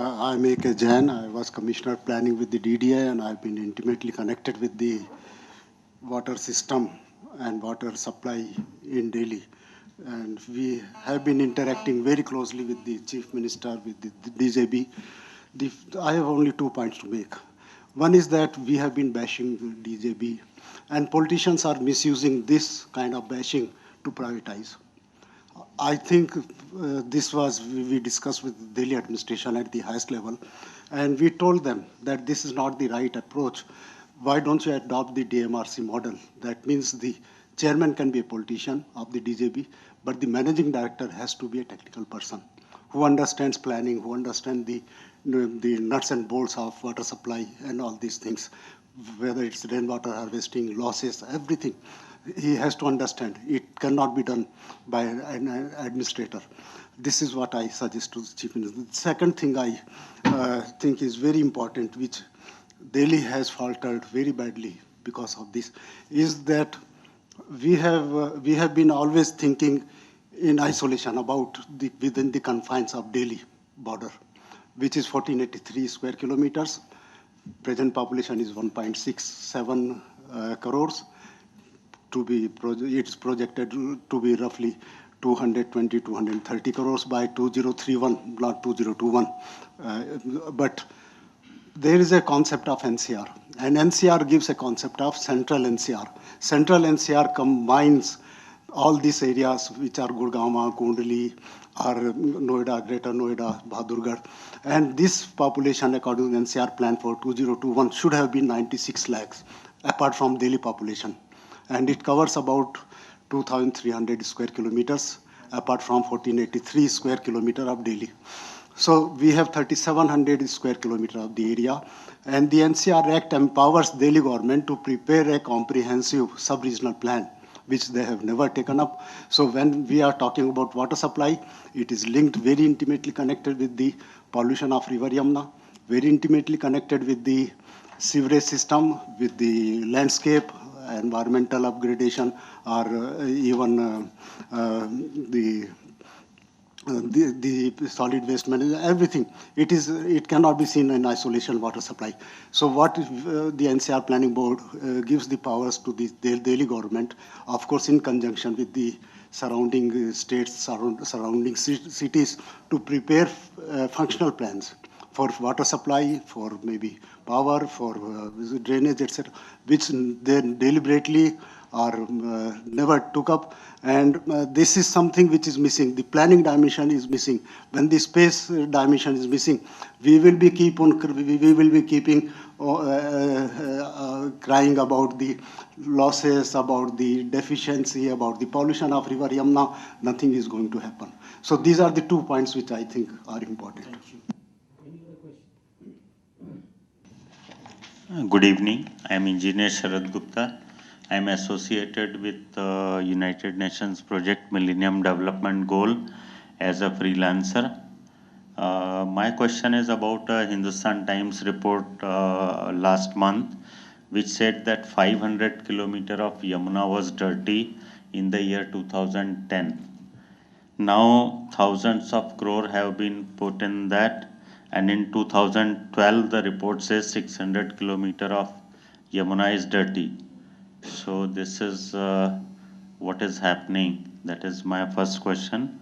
I'm A.K. Jain. I was Commissioner Planning with the DDA, and I've been intimately connected with the water system and water supply in Delhi. And we have been interacting very closely with the Chief Minister, with the DJB. I have only 2 points to make. One is that we have been bashing the DJB, and politicians are misusing this kind of bashing to privatize. I think we discussed with the Delhi administration at the highest level, and we told them that this is not the right approach. Why don't you adopt the DMRC model? That means the chairman can be a politician of the DJB, but the managing director has to be a technical person who understands planning, who understands the nuts and bolts of water supply and all these things, whether it's rainwater harvesting, losses, everything. He has to understand. It cannot be done by an administrator. This is what I suggest to the Chief Minister. The second thing I think is very important, which Delhi has faltered very badly because of this, is that we have been always thinking in isolation about within the confines of Delhi border, which is 1483 square kilometers. Present population is 1.67 crores. It's projected to be roughly 220, 230 crores by 2031, not 2021. But there is a concept of NCR, and NCR gives a concept of central NCR. Central NCR combines all these areas which are Gurgaon, Kundali, or Noida, Greater Noida, Bahadurgarh. And this population, according to NCR plan for 2021, should have been 96 lakhs, apart from Delhi population. And it covers about 2,300 square kilometers, apart from 1,483 square kilometers of Delhi. So we have 3,700 square kilometers of the area, and the NCR Act empowers Delhi government to prepare a comprehensive sub-regional plan, which they have never taken up. So when we are talking about water supply, it is linked, very intimately connected with the pollution of River Yamuna, very intimately connected with the sewerage system, with the landscape, environmental upgradation, or even the solid waste management, everything. It cannot be seen in isolation, water supply. So what the NCR Planning Board gives the powers to the Delhi government, of course in conjunction with the surrounding states, surrounding cities, to prepare functional plans for water supply, for maybe power, for drainage, etc., which they deliberately or never took up. And this is something which is missing. The planning dimension is missing. When the space dimension is missing, we will be keeping crying about the losses, about the deficiency, about the pollution of River Yamuna. Nothing is going to happen. So these are the 2 points which I think are important. Thank you. Good evening. I am Engineer Sharad Gupta. I am associated with United Nations Project Millennium Development Goal as a freelancer. My question is about Hindustan Times report last month, which said that 500 kilometers of Yamuna was dirty in the year 2010. Now thousands of crore have been put in that, and in 2012 the report says 600 kilometers of Yamuna is dirty. So this is what is happening. That is my first question.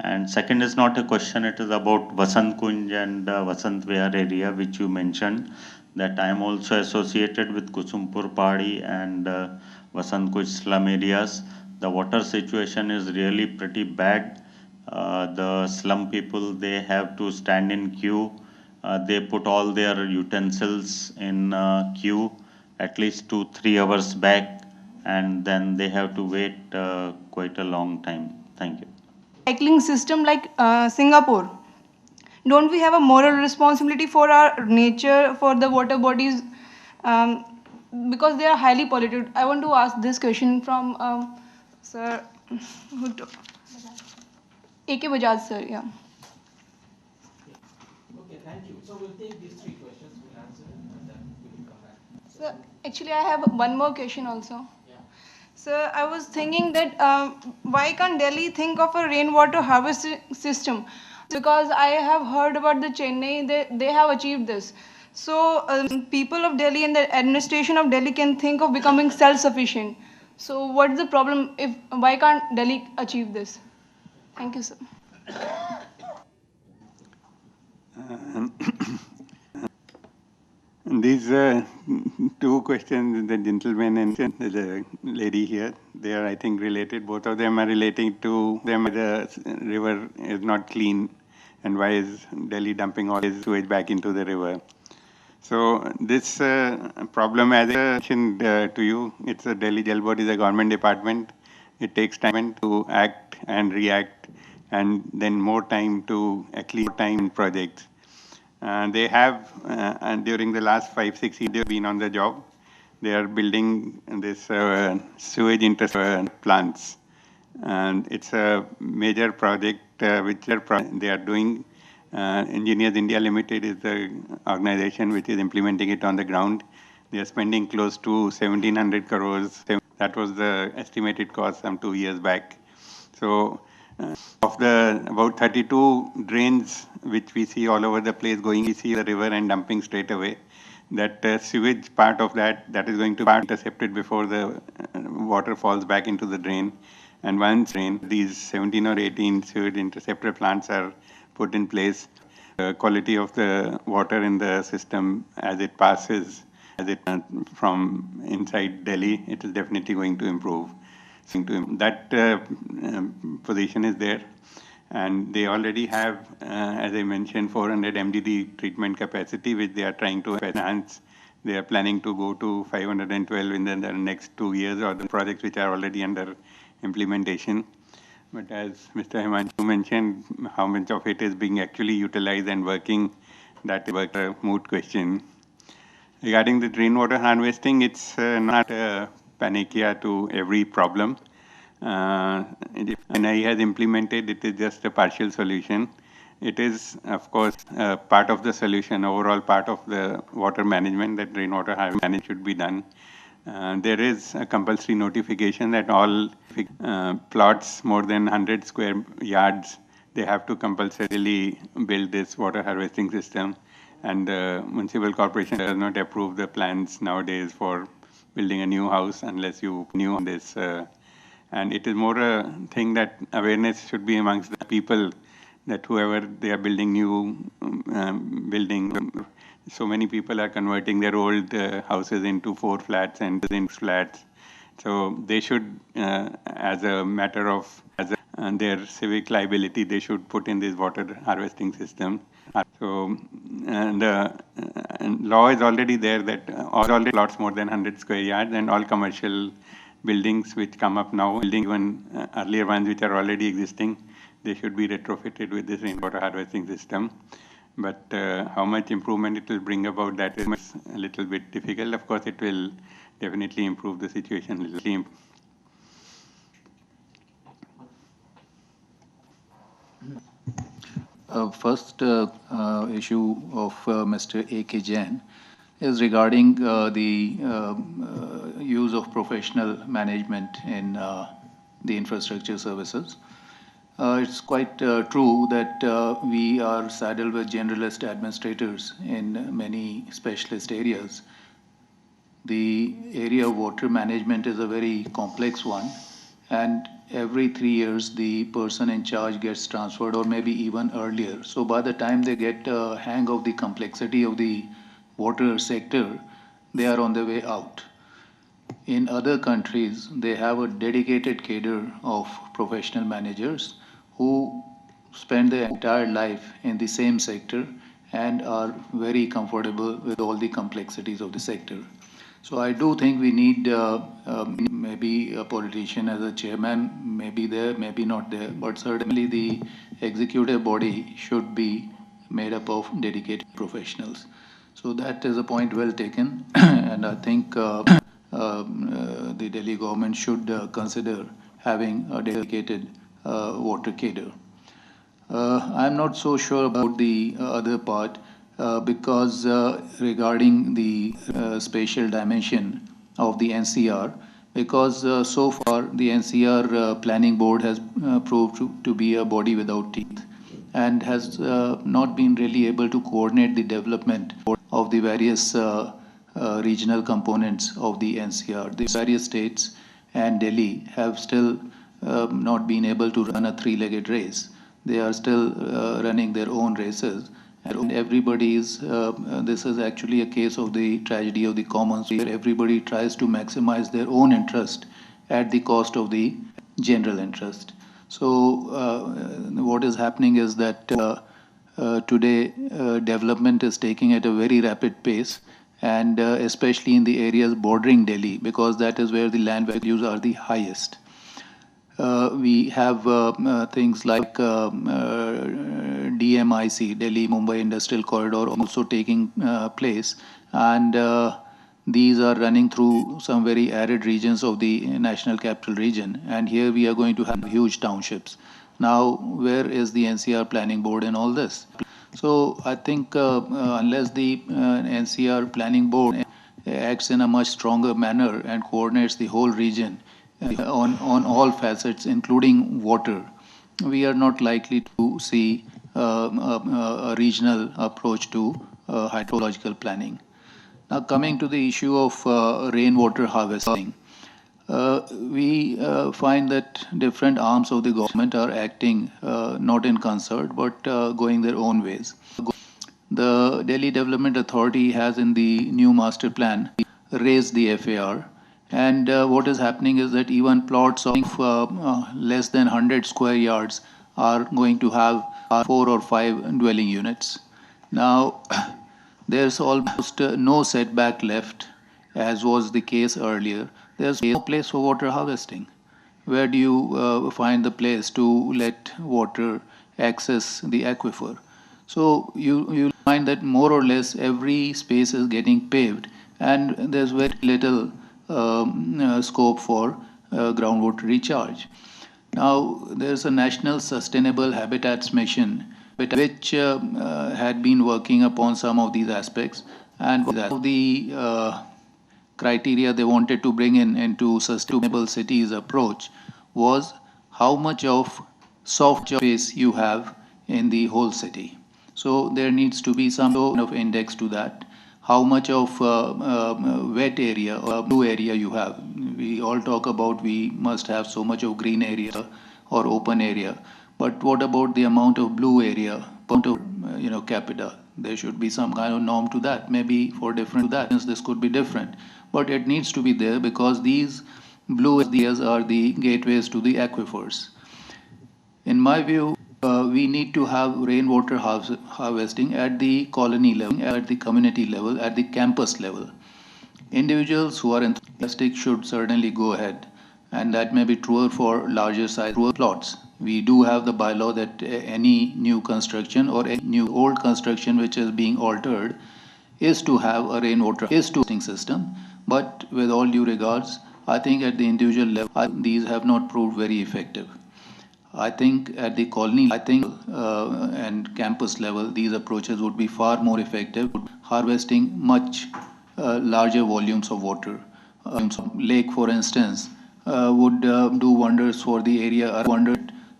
And second is not a question, it is about Vasant Kunj and Vasant Vihar area, which you mentioned, that I am also associated with Kusumpur Pahadi and Vasant Kunj slum areas. The water situation is really pretty bad. The slum people, they have to stand in queue. They put all their utensils in queue at least 2-3 hours back, and then they have to wait quite a long time. Thank you. Recycling system like Singapore, don't we have a moral responsibility for our nature, for the water bodies, because they are highly polluted? I want to ask this question from Sir A.K. Bajaj, sir. Yeah. Okay, thank you. So we'll take these 3 questions, we'll answer them, and then we will come back. Sir, actually, I have one more question also. Yeah. Sir, I was thinking that why can't Delhi think of a rainwater harvesting system? because I have heard about the Chennai, they have achieved this. So people of Delhi and the administration of Delhi can think of becoming self-sufficient. So what's the problem if why can't Delhi achieve this? Thank you, sir. These two questions, the gentleman and the lady here, they are, I think, related. Both of them are relating to the river is not clean, and why is Delhi dumping all this sewage back into the river? So this problem, as I mentioned to you, it's a Delhi Jal Board is a government department. It takes time to act and react, and then more time to actually time projects. They have, and during the last 5-6 years, they've been on the job. They are building this sewage plants, and it's a major project which they are doing. Engineers India Limited is the organization which is implementing it on the ground. They are spending close to 1,700 crores. That was the estimated cost some 2 years back. So of the about 32 drains which we see all over the place going, we see the river and dumping straight away. That sewage part of that is going to be intercepted before the water falls back into the drain. And once these 17 or 18 sewage interceptor plants are put in place, the quality of the water in the system as it passes, from inside Delhi, it is definitely going to improve. That position is there, and they already have, as I mentioned, 400 MDD treatment capacity, which they are trying to enhance. They are planning to go to 512 in the next 2 years, or the projects which are already under implementation. But as Mr. Himanshu mentioned, how much of it is being actually utilized and working, that is a moot question. Regarding the rainwater harvesting, it's not a panacea to every problem. NI has implemented, it is just a partial solution. It is, of course, part of the solution, overall part of the water management, that rainwater harvesting should be done. There is a compulsory notification that all plots more than 100 square yards, they have to compulsorily build this water harvesting system. And the municipal corporation does not approve the plans nowadays for building a new house unless you knew this. And it is more a thing that awareness should be amongst the people, that whoever they are building new building, so many people are converting their old houses into 4 flats and in flats. So they should, as a matter of their civic liability, they should put in this water harvesting system. So the law is already there that all plots more than 100 square yards and all commercial buildings which come up now, even earlier ones which are already existing, they should be retrofitted with this rainwater harvesting system. But how much improvement it will bring about, that is a little bit difficult. Of course, it will definitely improve the situation a little. First issue of Mr. A.K. Jain is regarding the use of professional management in the infrastructure services. It's quite true that we are saddled with generalist administrators in many specialist areas. The area of water management is a very complex one, and every 3 years the person in charge gets transferred, or maybe even earlier. So by the time they get a hang of the complexity of the water sector, they are on their way out. In other countries, they have a dedicated cadre of professional managers who spend their entire life in the same sector and are very comfortable with all the complexities of the sector. So I do think we need maybe a politician as a chairman, maybe there, maybe not there, but certainly the executive body should be made up of dedicated professionals. So that is a point well taken, and I think the Delhi government should consider having a dedicated water cadre. I'm not so sure about the other part because regarding the spatial dimension of the NCR, because so far the NCR planning board has proved to be a body without teeth, and has not been really able to coordinate the development of the various regional components of the NCR. The various states and Delhi have still not been able to run a three-legged race. They are still running their own races. And everybody is, this is actually a case of the tragedy of the commons, where everybody tries to maximize their own interest at the cost of the general interest. So what is happening is that today development is taking at a very rapid pace, and especially in the areas bordering Delhi, because that is where the land values are the highest. We have things like DMIC, Delhi Mumbai Industrial Corridor, also taking place, and these are running through some very arid regions of the National Capital Region, and here we are going to have huge townships. Now, where is the NCR Planning Board in all this? So I think unless the NCR Planning Board acts in a much stronger manner and coordinates the whole region on all facets, including water, we are not likely to see a regional approach to hydrological planning. Now, coming to the issue of rainwater harvesting, we find that different arms of the government are acting not in concert but going their own ways. The Delhi Development Authority has in the new master plan raised the FAR, and what is happening is that even plots of less than 100 square yards are going to have 4 or 5 dwelling units. Now, there's almost no setback left, as was the case earlier. There's no place for water harvesting. Where do you find the place to let water access the aquifer? So you find that more or less every space is getting paved, and there's very little scope for groundwater recharge. Now, there's a National Sustainable Habitats Mission which had been working upon some of these aspects, and one of the criteria they wanted to bring into sustainable cities approach was how much of soft space you have in the whole city. So there needs to be some sort of index to that. How much of wet area or blue area you have. We all talk about we must have so much of green area or open area. But what about the amount of blue area, amount of capita? There should be some kind of norm to that. Maybe for different that this could be different, but it needs to be there because these blue areas are the gateways to the aquifers. In my view, we need to have rainwater harvesting at the colony level, at the community level, at the campus level. Individuals who are enthusiastic should certainly go ahead, and that may be truer for larger size plots. We do have the bylaw that any new construction or any new old construction which is being altered is to have a rainwater harvesting system. But with all due regards, I think at the individual level, these have not proved very effective. I think at the colony, and campus level, these approaches would be far more effective, harvesting much larger volumes of water. Lake, for instance, would do wonders for the area.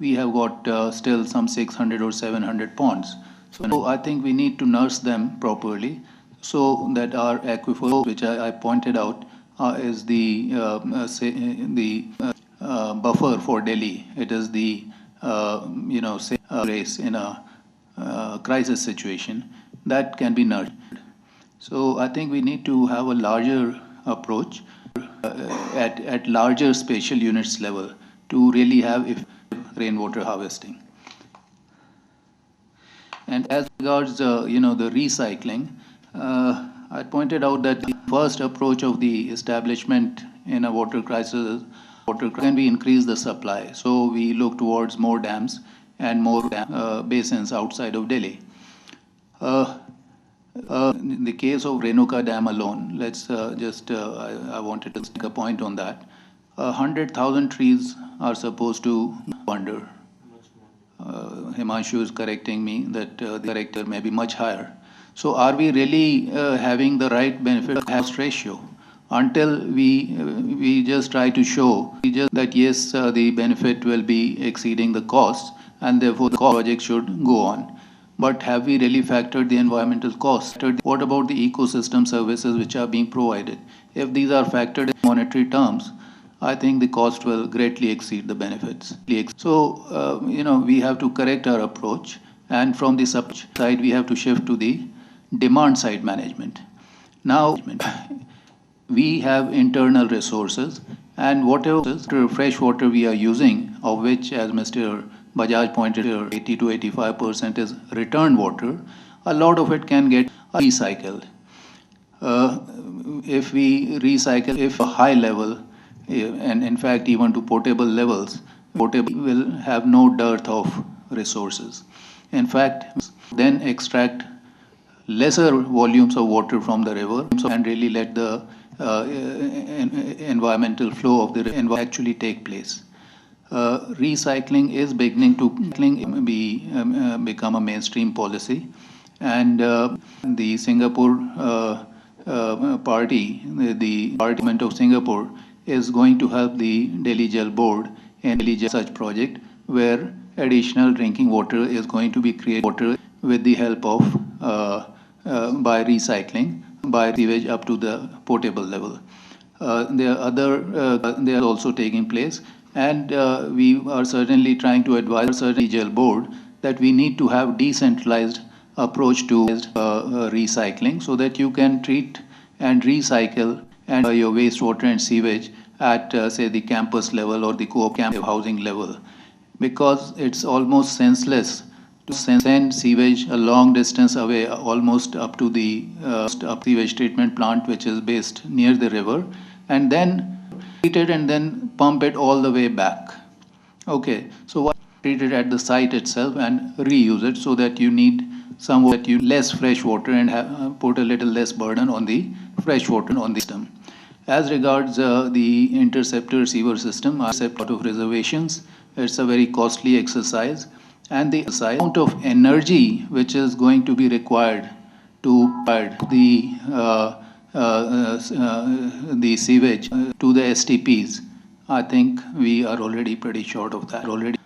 We have got still some 600 or 700 ponds. So I think we need to nurse them properly so that our aquifer, which I pointed out, is the buffer for Delhi. It is the race in a crisis situation that can be nurtured. So I think we need to have a larger approach at larger spatial units level to really have rainwater harvesting. And as regards the recycling, I pointed out that the first approach of the establishment in a water crisis can be increase the supply. So we look towards more dams and more basins outside of Delhi. In the case of Renuka Dam alone, let's I wanted to make a point on that. 100,000 trees are supposed to wander. Himanshu is correcting me that the corrector may be much higher. So are we really having the right benefit cost ratio? Until we just try to show that yes, the benefit will be exceeding the cost, and therefore the project should go on. But have we really factored the environmental cost? What about the ecosystem services which are being provided? If these are factored in monetary terms, I think the cost will greatly exceed the benefits. So, we have to correct our approach, and from the supply side, we have to shift to the demand side management. Now, we have internal resources, and whatever fresh water we are using, of which, as Mr. Bajaj pointed out, 80 to 85% is return water, a lot of it can get recycled. If we recycle, if a high level, and in fact even to potable levels, potable will have no dearth of resources. In fact, then extract lesser volumes of water from the river and really let the environmental flow of the river actually take place. Recycling is beginning to become a mainstream policy, and the Singapore party, the Parliament of Singapore, is going to help the Delhi Jal Board in such project where additional drinking water is going to be created with the help of by recycling, by sewage up to the potable level. There are also taking place, and we are certainly trying to advise the Jal Board that we need to have decentralized approach to recycling, so that you can treat and recycle and your wastewater and sewage at say the campus level or the co-op housing level, because it's almost senseless to send sewage a long distance away, almost up to the sewage treatment plant which is based near the river, and then treat it and then pump it all the way back. Okay, so what treat it at the site itself and reuse it, so that you need less fresh water and put a little less burden on the fresh water on the system. As regards the interceptor receiver system, accept out of reservations, it's a very costly exercise, and the amount of energy which is going to be required to provide the sewage to the STPs, I think we are already pretty short of that.